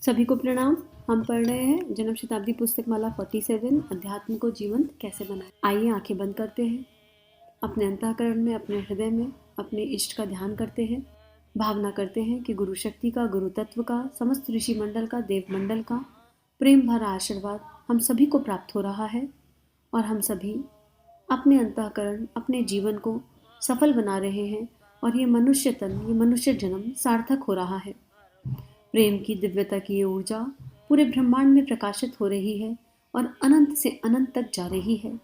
सभी को प्रणाम। हम पढ़ रहे हैं जन्म शताब्दी पुस्तक माला 47 अध्यात्म को जीवंत कैसे बनाएं। आइए आंखें बंद करते हैं, अपने अंतःकरण में, अपने हृदय में अपने इष्ट का ध्यान करते हैं। भावना करते हैं कि गुरु शक्ति का, गुरु तत्व का, समस्त ऋषि मंडल का, देव मंडल का प्रेम भरा आशीर्वाद हम सभी को प्राप्त हो रहा है और हम सभी अपने अंतःकरण, अपने जीवन को सफल बना रहे हैं और ये मनुष्य तन, ये मनुष्य जन्म सार्थक हो रहा है। प्रेम की दिव्यता की ये ऊर्जा पूरे ब्रह्मांड में प्रकाशित हो रही है और अनंत से अनंत तक जा रही है।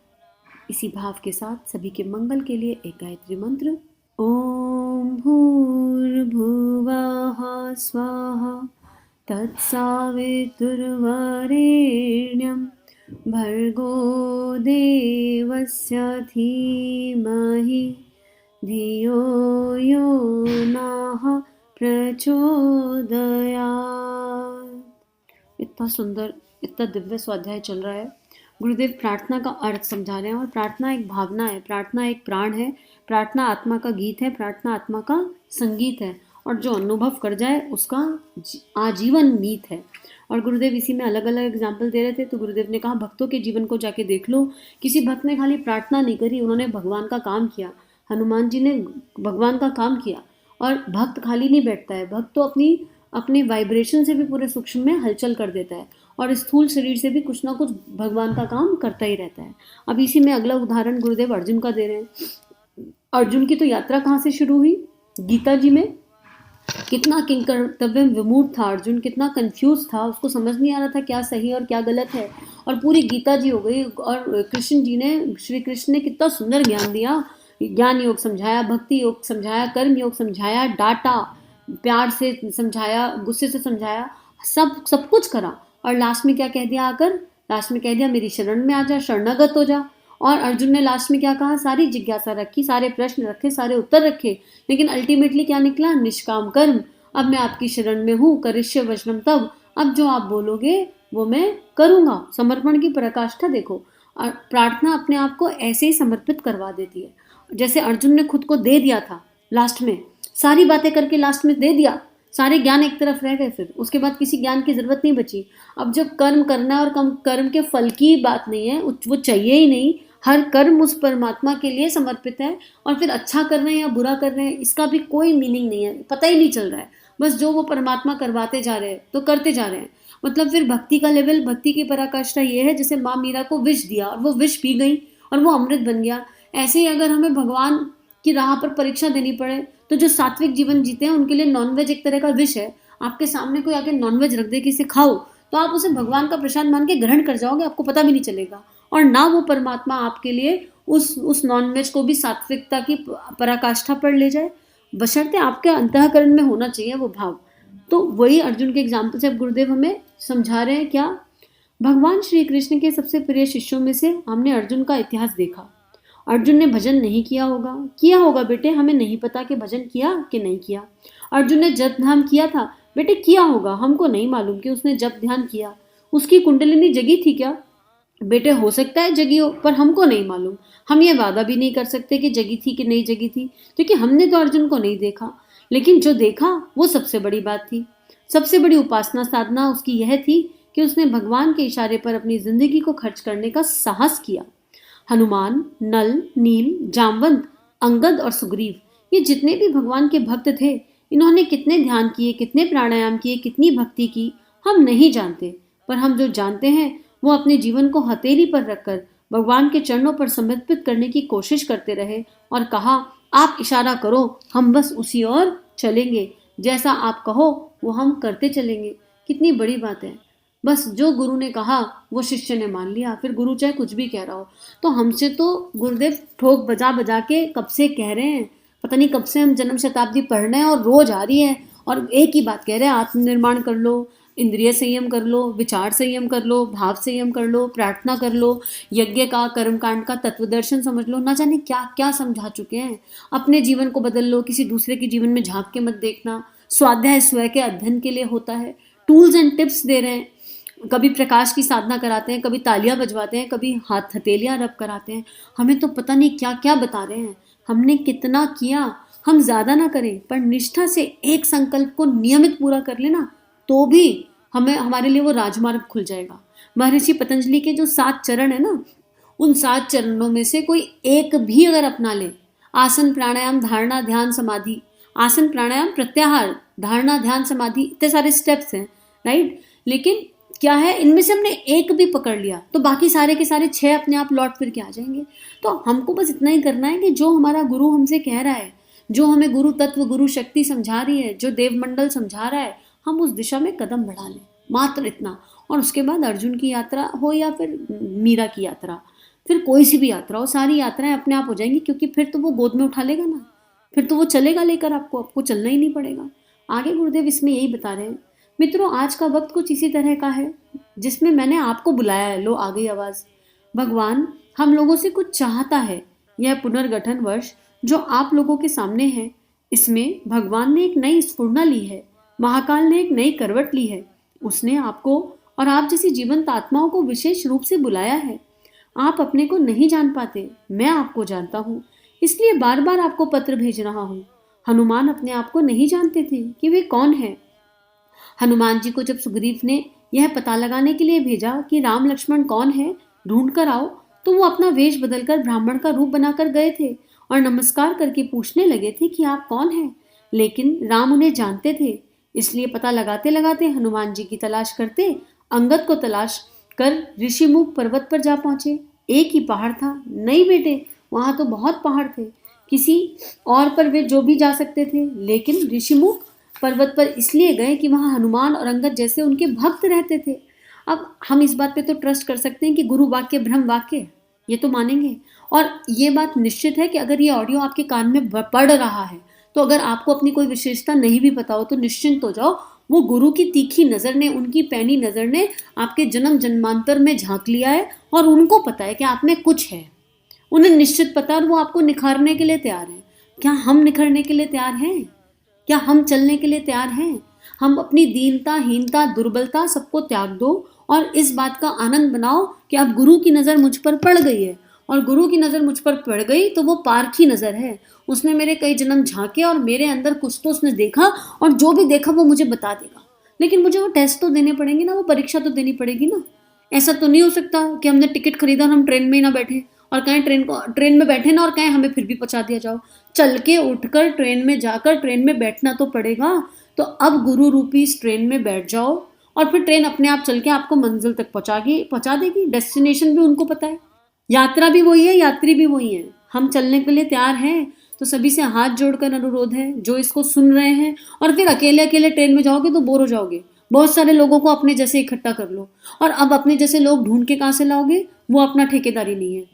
इसी भाव के साथ सभी के मंगल के लिए एक गायत्री मंत्र। ओम भूर्भुवः स्वाहा तत्सवितुर्वरेण्यं भर्गो देवस्य धीमहि धियो यो नः प्रचोदयात्। इतना सुंदर, इतना दिव्य स्वाध्याय चल रहा है। गुरुदेव प्रार्थना का अर्थ समझा रहे हैं और प्रार्थना एक भावना है, प्रार्थना एक प्राण है, प्रार्थना आत्मा का गीत है, प्रार्थना आत्मा का संगीत है और जो अनुभव कर जाए उसका आजीवन मीत है। और गुरुदेव इसी में अलग अलग एग्जाम्पल दे रहे थे। तो गुरुदेव ने कहा भक्तों के जीवन को जाके देख लो, किसी भक्त ने खाली प्रार्थना नहीं करी, उन्होंने भगवान का काम किया। हनुमान जी ने भगवान का काम किया। और भक्त खाली नहीं बैठता है, भक्त तो अपने वाइब्रेशन से भी पूरे सूक्ष्म में हलचल कर देता है और स्थूल शरीर से भी कुछ ना कुछ भगवान का काम करता ही रहता है। अब इसी में अगला उदाहरण गुरुदेव अर्जुन का दे रहे हैं। अर्जुन की तो यात्रा कहाँ से शुरू हुई? गीता जी में। कितना किंकर्तव्य विमूढ़ था अर्जुन, कितना कंफ्यूज था, उसको समझ नहीं आ रहा था क्या सही और क्या गलत है। और पूरी गीता जी हो गई और कृष्ण जी ने, श्री कृष्ण ने कितना सुंदर ज्ञान दिया। ज्ञान योग समझाया, भक्ति योग समझाया, कर्म योग समझाया, डाटा, प्यार से समझाया, गुस्से से समझाया, सब कुछ करा। और लास्ट में क्या कह दिया आकर? लास्ट में कह दिया मेरी शरण में आ जा, शरणागत हो जा। और अर्जुन ने लास्ट में क्या कहा? सारी जिज्ञासा रखी, सारे प्रश्न रखे, सारे उत्तर रखे, लेकिन अल्टीमेटली क्या निकला? निष्काम कर्म। अब मैं आपकी शरण में हूँ, करिष्य वचनम तब। अब जो आप बोलोगे वो मैं करूँगा। समर्पण की पराकाष्ठा देखो। और प्रार्थना अपने आप को ऐसे ही समर्पित करवा देती है। जैसे अर्जुन ने खुद को दे दिया था, लास्ट में सारी बातें करके लास्ट में दे दिया, सारे ज्ञान एक तरफ रह गए, फिर उसके बाद किसी ज्ञान की जरूरत नहीं बची। अब जब कर्म करना और कर्म के फल की बात नहीं है, वो चाहिए ही नहीं, हर कर्म उस परमात्मा के लिए समर्पित है। और फिर अच्छा कर रहे हैं या बुरा कर रहे हैं इसका भी कोई मीनिंग नहीं है, पता ही नहीं चल रहा है। बस जो वो परमात्मा करवाते जा रहे हैं तो करते जा रहे हैं। मतलब फिर भक्ति का लेवल, भक्ति की पराकाष्ठा ये है जैसे माँ मीरा को विष दिया और वो विष पी गई और वो अमृत बन गया। ऐसे ही अगर हमें भगवान की राह पर परीक्षा देनी पड़े तो जो सात्विक जीवन जीते हैं उनके लिए नॉनवेज एक तरह का विष है। आपके सामने कोई आके नॉनवेज रख दे कि इसे खाओ, तो आप उसे भगवान का प्रसाद मान के ग्रहण कर जाओगे, आपको पता भी नहीं चलेगा। और ना वो परमात्मा आपके लिए उस नॉनवेज को भी सात्विकता की पराकाष्ठा पर ले जाए, बशर्ते आपके अंतःकरण में होना चाहिए वो भाव। तो वही अर्जुन के एग्जाम्पल से अब गुरुदेव हमें समझा रहे हैं क्या? भगवान श्री कृष्ण के सबसे प्रिय शिष्यों में से हमने अर्जुन का इतिहास देखा। अर्जुन ने भजन नहीं किया होगा बेटे, हमें नहीं पता कि भजन किया कि नहीं किया। अर्जुन ने जप ध्यान किया था बेटे, किया होगा, हमको नहीं मालूम कि उसने जप ध्यान किया। उसकी कुंडलिनी जगी थी क्या बेटे? हो सकता है जगी हो, पर हमको नहीं मालूम। हम ये वादा भी नहीं कर सकते कि जगी थी कि नहीं जगी थी, क्योंकि हमने तो अर्जुन को नहीं देखा। लेकिन जो देखा वो सबसे बड़ी बात थी। सबसे बड़ी उपासना साधना उसकी यह थी कि उसने भगवान के इशारे पर अपनी जिंदगी को खर्च करने का साहस किया। हनुमान, नल, नील, जामवंत, अंगद और सुग्रीव, ये जितने भी भगवान के भक्त थे, इन्होंने कितने ध्यान किए, कितने प्राणायाम किए, कितनी भक्ति की, हम नहीं जानते। पर हम जो जानते हैं वो अपने जीवन को हथेली पर रखकर भगवान के चरणों पर समर्पित करने की कोशिश करते रहे और कहा आप इशारा करो, हम बस उसी ओर चलेंगे, जैसा आप कहो वो हम करते चलेंगे। कितनी बड़ी बात है। बस जो गुरु ने कहा वो शिष्य ने मान लिया, फिर गुरु चाहे कुछ भी कह रहा हो। तो हमसे तो गुरुदेव ठोक बजा बजा के कब से कह रहे हैं, पता नहीं कब से हम जन्म शताब्दी पढ़ रहे हैं और रोज आ रही है और एक ही बात कह रहे हैं, आत्मनिर्माण कर लो, इंद्रिय संयम कर लो, विचार संयम कर लो, भाव संयम कर लो, प्रार्थना कर लो, यज्ञ का, कर्मकांड का तत्वदर्शन समझ लो, ना जाने क्या क्या समझा चुके हैं। अपने जीवन को बदल लो, किसी दूसरे के जीवन में झांक के मत देखना। स्वाध्याय स्वयं के अध्ययन के लिए होता है, टूल्स एंड टिप्स दे रहे हैं। कभी प्रकाश की साधना कराते हैं, कभी तालियां बजवाते हैं, कभी हथेलियां रब कराते हैं। हमें तो पता नहीं क्या क्या बता रहे हैं। हमने कितना किया, हम ज्यादा ना करें पर निष्ठा से एक संकल्प को नियमित पूरा कर लेना तो भी हमें हमारे लिए वो राजमार्ग खुल जाएगा। महर्षि पतंजलि के जो 7 चरण है ना, उन 7 चरणों में से कोई एक भी अगर अपना ले, आसन प्राणायाम धारणा ध्यान समाधि, आसन प्राणायाम प्रत्याहार धारणा ध्यान समाधि, इतने सारे स्टेप्स हैं, राइट। लेकिन क्या है, इनमें से हमने एक भी पकड़ लिया तो बाकी सारे के सारे 6 अपने आप लौट फिर के आ जाएंगे। तो हमको बस इतना ही करना है कि जो हमारा गुरु हमसे कह रहा है, जो हमें गुरु तत्व गुरु शक्ति समझा रही है, जो देवमंडल समझा रहा है, हम उस दिशा में कदम बढ़ा लें, मात्र इतना। और उसके बाद अर्जुन की यात्रा हो या फिर मीरा की यात्रा, फिर कोई सी भी यात्रा हो, सारी यात्राएं अपने आप हो जाएंगी, क्योंकि फिर तो वो गोद में उठा लेगा ना, फिर तो वो चलेगा लेकर आपको चलना ही नहीं पड़ेगा। आगे गुरुदेव इसमें यही बता रहे हैं। मित्रों, आज का वक्त कुछ इसी तरह का है जिसमें मैंने आपको बुलाया है। लो आ गई आवाज़। भगवान हम लोगों से कुछ चाहता है। यह पुनर्गठन वर्ष जो आप लोगों के सामने है, इसमें भगवान ने एक नई स्फुरना ली है, महाकाल ने एक नई करवट ली है। उसने आपको और आप जैसी जीवंत आत्माओं को विशेष रूप से बुलाया है। आप अपने को नहीं जान पाते, मैं आपको जानता हूँ, इसलिए बार बार आपको पत्र भेज रहा हूँ। हनुमान अपने आप को नहीं जानते थे कि वे कौन है। हनुमान जी को जब सुग्रीव ने यह पता लगाने के लिए भेजा कि राम लक्ष्मण कौन है, ढूंढ कर आओ, तो वो अपना वेश बदलकर ब्राह्मण का रूप बनाकर गए थे और नमस्कार करके पूछने लगे थे कि आप कौन हैं। लेकिन राम उन्हें जानते थे, इसलिए पता लगाते लगाते हनुमान जी की तलाश करते अंगद को तलाश कर ऋषिमुख पर्वत पर जा पहुंचे। एक ही पहाड़ था, नहीं बेटे, वहां तो बहुत पहाड़ थे, किसी और पर वे जो भी जा सकते थे, लेकिन ऋषिमुख पर्वत पर इसलिए गए कि वहां हनुमान और अंगद जैसे उनके भक्त रहते थे। अब हम इस बात पे तो ट्रस्ट कर सकते हैं कि गुरु वाक्य ब्रह्म वाक्य, ये तो मानेंगे। और ये बात निश्चित है कि अगर ये ऑडियो आपके कान में पड़ रहा है, तो अगर आपको अपनी कोई विशेषता नहीं भी पता हो तो निश्चिंत हो जाओ, वो गुरु की तीखी नज़र ने, उनकी पैनी नज़र ने आपके जन्म जन्मांतर में झांक लिया है और उनको पता है कि आप में कुछ है। उन्हें निश्चित पता है और वो आपको निखारने के लिए तैयार है। क्या हम निखरने के लिए तैयार हैं? क्या हम चलने के लिए तैयार हैं? हम अपनी दीनता, हीनता, दुर्बलता सबको त्याग दो और इस बात का आनंद बनाओ कि अब गुरु की नज़र मुझ पर पड़ गई है। और गुरु की नज़र मुझ पर पड़ गई तो वो पारखी नज़र है। उसने मेरे कई जन्म झांके और मेरे अंदर कुछ तो उसने देखा, और जो भी देखा वो मुझे बता देगा। लेकिन मुझे वो टेस्ट तो देने पड़ेंगे ना, वो परीक्षा तो देनी पड़ेगी ना। ऐसा तो नहीं हो सकता कि हमने टिकट खरीदा और हम ट्रेन में ही ना बैठे, और कहें ट्रेन में बैठे ना, और कहें हमें फिर भी पहुंचा दिया जाओ। चल के उठकर ट्रेन में जाकर ट्रेन में बैठना तो पड़ेगा। तो अब गुरु रूपी इस ट्रेन में बैठ जाओ और फिर ट्रेन अपने आप चल के आपको मंजिल तक पहुंचा देगी। डेस्टिनेशन भी उनको पता है, यात्रा भी वही है, यात्री भी वही है। हम चलने के लिए तैयार हैं। तो सभी से हाथ जोड़कर अनुरोध है, जो इसको सुन रहे हैं, और फिर अकेले अकेले ट्रेन में जाओगे तो बोर हो जाओगे। बहुत सारे लोगों को अपने जैसे इकट्ठा कर लो। और अब अपने जैसे लोग ढूंढ के कहाँ से लाओगे? वो अपना ठेकेदारी नहीं है।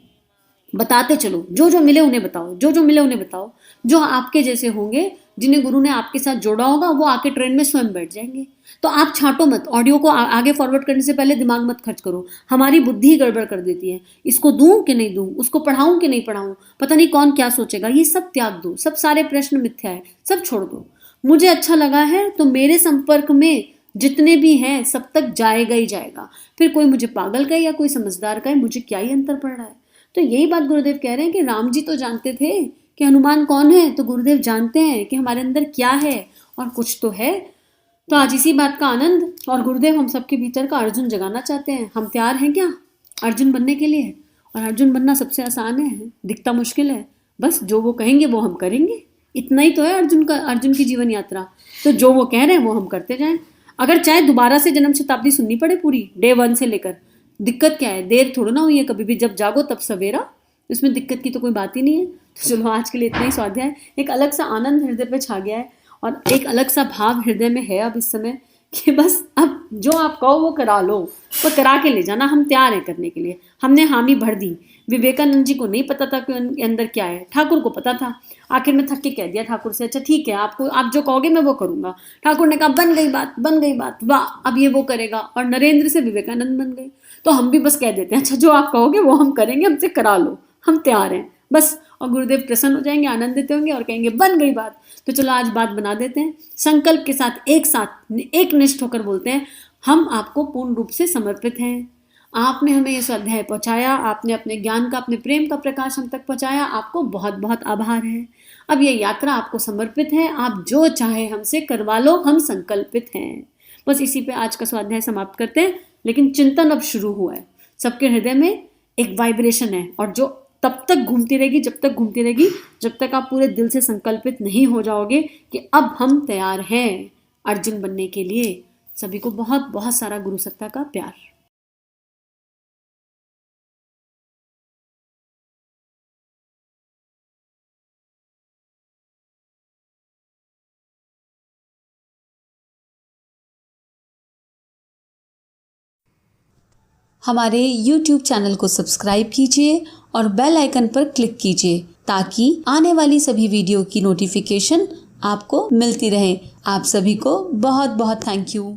बताते चलो, जो जो मिले उन्हें बताओ, जो जो मिले उन्हें बताओ। जो आपके जैसे होंगे, जिन्हें गुरु ने आपके साथ जोड़ा होगा, वो आके ट्रेन में स्वयं बैठ जाएंगे। तो आप छांटो मत, ऑडियो को आगे फॉरवर्ड करने से पहले दिमाग मत खर्च करो। हमारी बुद्धि गड़बड़ कर देती है, इसको दूं कि नहीं दूं, उसको पढ़ाऊं कि नहीं पढ़ाऊं, पता नहीं कौन क्या सोचेगा। ये सब त्याग दो, सब सारे प्रश्न मिथ्या है, सब छोड़ दो। मुझे अच्छा लगा है तो मेरे संपर्क में जितने भी हैं सब तक जाएगा ही जाएगा। फिर कोई मुझे पागल कहे या कोई समझदार कहे, मुझे क्या ही अंतर पड़ रहा है। तो यही बात गुरुदेव कह रहे हैं कि राम जी तो जानते थे कि हनुमान कौन है, तो गुरुदेव जानते हैं कि हमारे अंदर क्या है, और कुछ तो है। तो आज इसी बात का आनंद, और गुरुदेव हम सबके भीतर का अर्जुन जगाना चाहते हैं। हम तैयार हैं क्या अर्जुन बनने के लिए? और अर्जुन बनना सबसे आसान है, दिखता मुश्किल है। बस जो वो कहेंगे वो हम करेंगे, इतना ही तो है अर्जुन की जीवन यात्रा। तो जो वो कह रहे हैं वो हम करते जाएं। अगर चाहे दोबारा से जन्म शताब्दी सुननी पड़े पूरी, डे 1 से लेकर, दिक्कत क्या है? देर थोड़ा ना हुई है, कभी भी जब जागो तब सवेरा। इसमें दिक्कत की तो कोई बात ही नहीं है। तो चलो आज के लिए इतना ही स्वाध्याय। एक अलग सा आनंद हृदय पे छा गया है, और एक अलग सा भाव हृदय में है अब इस समय कि बस अब जो आप कहो वो करा लो, वो करा के ले जाना। हम तैयार हैं करने के लिए, हमने हामी भर दी। विवेकानंद जी को नहीं पता था कि उनके अंदर क्या है, ठाकुर को पता था। आखिर में थक के कह दिया ठाकुर से, अच्छा ठीक है, आप जो कहोगे मैं वो करूँगा। ठाकुर ने कहा बन गई बात, बन गई बात, वाह, अब ये वो करेगा। और नरेंद्र से विवेकानंद बन गए। तो हम भी बस कह देते हैं, अच्छा जो आप कहोगे वो हम करेंगे, हमसे करा लो, हम तैयार हैं बस। और गुरुदेव प्रसन्न हो जाएंगे, आनंदित होंगे और कहेंगे बन गई बात। तो चलो आज बात बना देते हैं, संकल्प के साथ एक निष्ठ होकर बोलते हैं, हम आपको पूर्ण रूप से समर्पित हैं। आपने हमें ये स्वाध्याय पहुंचाया, आपने अपने ज्ञान का, अपने प्रेम का प्रकाश हम तक पहुंचाया, आपको बहुत बहुत आभार है। अब ये यात्रा आपको समर्पित है, आप जो चाहे हमसे करवा लो, हम संकल्पित हैं। बस इसी पे आज का स्वाध्याय समाप्त करते हैं, लेकिन चिंतन अब शुरू हुआ है। सबके हृदय में एक वाइब्रेशन है और जो तब तक घूमती रहेगी, जब तक घूमती रहेगी, जब तक आप पूरे दिल से संकल्पित नहीं हो जाओगे कि अब हम तैयार हैं अर्जुन बनने के लिए। सभी को बहुत बहुत सारा गुरु सत्ता का प्यार। हमारे YouTube चैनल को सब्सक्राइब कीजिए और बेल आइकन पर क्लिक कीजिए ताकि आने वाली सभी वीडियो की नोटिफिकेशन आपको मिलती रहे। आप सभी को बहुत बहुत थैंक यू।